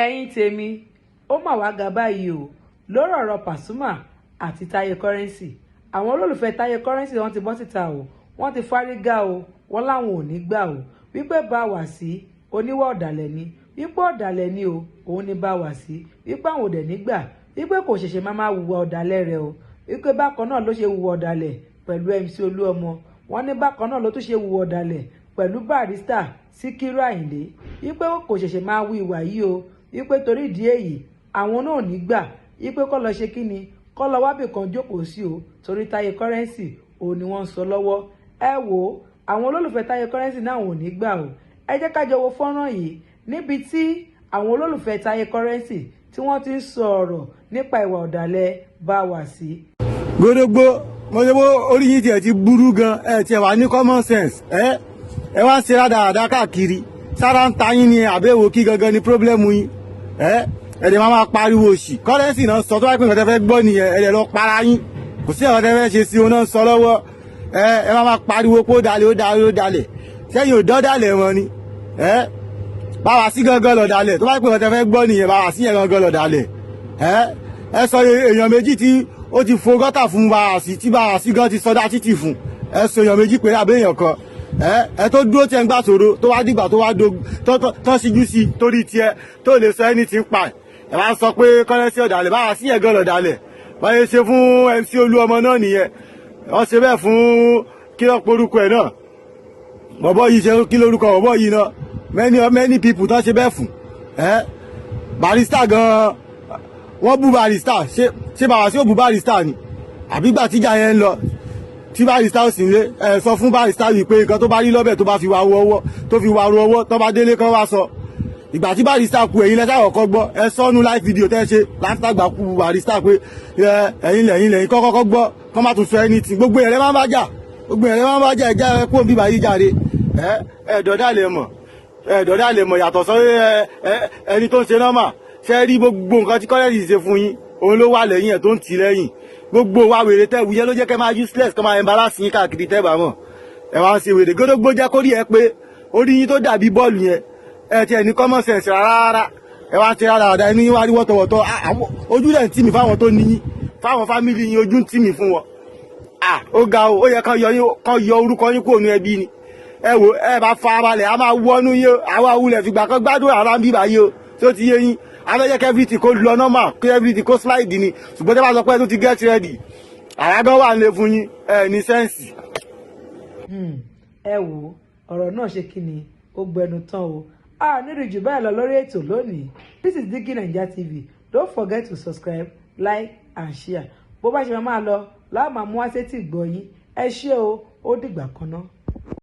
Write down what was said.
ẹ̀yin tèmi ó mà wá ga báyìí o lórí ọ̀rọ̀ Pasuma àti Taye Currency. Àwọn olólùfẹ́ Taye Currency wọ́n ti bọ́ síta o, wọ́n ti fárígá o, wọ́n láwọn ò ní gbà o wípé Bawasi oníwà ọ̀dàlẹ̀ ni, wípé ọ̀dàlẹ̀ ni o òun ni Bawasi, wípé àwọn ò dẹ̀ nígbà, wípé kò ṣẹ̀ṣẹ̀ máa wùwà ọ̀dàlẹ̀ rẹ̀ o, wípé bákan náà ló ṣe wùwà ọ̀dàlẹ̀ pẹ̀lú MC Oluomo, wọ́n ní bákan náà ló tún ṣe wùwà ọ̀dàlẹ̀ pẹ̀lú Barrister Sikiru Ayinde, wípé kò ṣẹ̀ṣẹ̀ máa wù ìwà yìí o, wípé torí ìdí èyí àwọn náà ò ní gbà, wípé kó lọ ṣe kíni, kó lọ wábì kan jókòó sí o, torí Taye Currency òun ni wọ́n ń sọ lọ́wọ́. Ẹ wò ó, àwọn olólùfẹ́ Taye Currency náà ò ní gbà o. Ẹ jẹ́ ká jọ wo fọ́nrán yìí níbi tí àwọn olólùfẹ́ Taye Currency tí wọ́n ti ń sọ ọ̀rọ̀ nípa ìwà ọ̀dàlẹ̀ Bawasi. Gbódógbó mo ṣe bó orí yín tiẹ̀ ti burú gan, ẹ tiẹ̀ wà ní common sense, ẹ wá ń ṣe rádaràda káàkiri, sára ń ta yín ni àbẹ̀wò kí gangan ni problem yín, ẹ̀dẹ̀ máa pariwo òṣì. Currency náà sọ tó wáyé pé nǹkan tẹ́ fẹ́ gbọ́ nìyẹn, ẹ̀dẹ̀ lọ para yín, kò sí nǹkan tẹ́ fẹ́ ṣe sí òun náà sọ lọ́wọ́, ẹ máa pariwo pé ó dalẹ̀ sẹ́yìn ò dọ́dàlẹ̀ wọn ni, Bawasi gangan lọ dalẹ̀ tó wáyé pé nǹkan tẹ́ fẹ́ gbọ́ nìyẹn, Bawasi yẹn gangan lọ dalẹ̀, ẹ sọ èèyàn méjì tí ó ti fo gọ́tà fún Bawasi tí Bawasi gan ti sọdá títì fún, ẹ sọ èèyàn méjì pé àbẹ́ èèyàn kan, ẹ tó dúró tí ẹ ń gbà sòro tó wá dìgbà tó wá tán síjú sí torí tiẹ̀ tó lè sọ ẹni tí ń pa ẹ wá sọ pé Currency ọ̀dàlẹ̀, Bawasi yẹn gan lọ̀dàlẹ̀ báyé ṣe fún MC Oluomo náà nìyẹn, wọ́n ṣe bẹ́ẹ̀ fún kí ló porúkọ ẹ̀ náà, bọ̀bọ̀ yìí ṣe kí lórúkọ bọ̀bọ̀ yìí náà, many people tán ṣe bẹ́ẹ̀ fún, Barrister gan wọ́n bú Barrister, ṣé Bawasi ó bú Barrister ni àbígbà tíjà yẹn ń lọ tí Barrister ò sì ń lé, sọ fún Barrister wí pé nǹkan tó bá rí lọ́bẹ̀ tó bá fi wà ru ọwọ́ tó bá délé kan wá sọ. Ìgbà tí Barrister kú ẹ̀yin lẹ́sà ọ̀kọ́ gbọ́, ẹ sọ́nu live video tẹ́ ṣe látàgbà kú Barrister pé ẹ̀yin lẹ́yìn kọ́kọ́ gbọ́ kọ́ má tún sọ ẹni tí gbogbo ẹ̀rẹ́ máa ń bá jà, ẹ̀jẹ̀ kó bíbá yìí jáde, ẹ̀dọ̀dálẹ̀ mọ̀ yàtọ̀ sọ ẹni tó ń ṣe nọ́mà, ṣe rí gbogbo nǹkan tí Currency ṣe fún yín òun ló wà lẹ́yìn ẹ̀ tó ń tì lẹ́yìn, gbogbo wa wèrè tẹ́ wuyẹ́ ló jẹ́ kẹ́ máa useless kọ́ máa embarrass yín káàkiri tẹ́ bá mọ̀, ẹ wá ń ṣe wèrè Gbódógbó jẹ́ kórìí ẹ pé orí yín tó dàbí bọ́ọ̀lù yẹn ẹ tiẹ̀ ní common sense rárá, ẹ wá ń ṣe rárá inú yín wá rí wọ́tọ̀wọ́tọ̀, ojú rẹ̀ ń tì mí fáwọn tó ní yín, fáwọn fámìlì yín ojú ń tì mí fún wọn, ó ga o, ó yẹ kán yọ orúkọ yín kúrò ní ẹbí ni, ẹ wò ẹ bá fa balẹ̀ a máa wọnú yín o, àwa wulẹ̀ fìgbà kan gbádùn ara ń bíbá yín o, tó ti yé yín, abẹ́jẹ́ kí everything kó lọ normal, kí everything kó slide ni, ṣùgbọ́n tẹ́ bá sọ pé tó ti get ready àyágán wà nílé fún yín, ní sẹ́ǹsì. Ẹ wò ọ̀rọ̀ náà ṣe kí ni ó gbẹnu tán o, nídìí jù báyìí lọ lórí ètò lónìí. This is DIGINAIJA TV. Don't forget to subscribe, like and share. Bó bá ṣe máa lọ láwọn máa mú wá sétí ìgbọ́ yín. Ẹ ṣé o, ó dìgbà kan náà.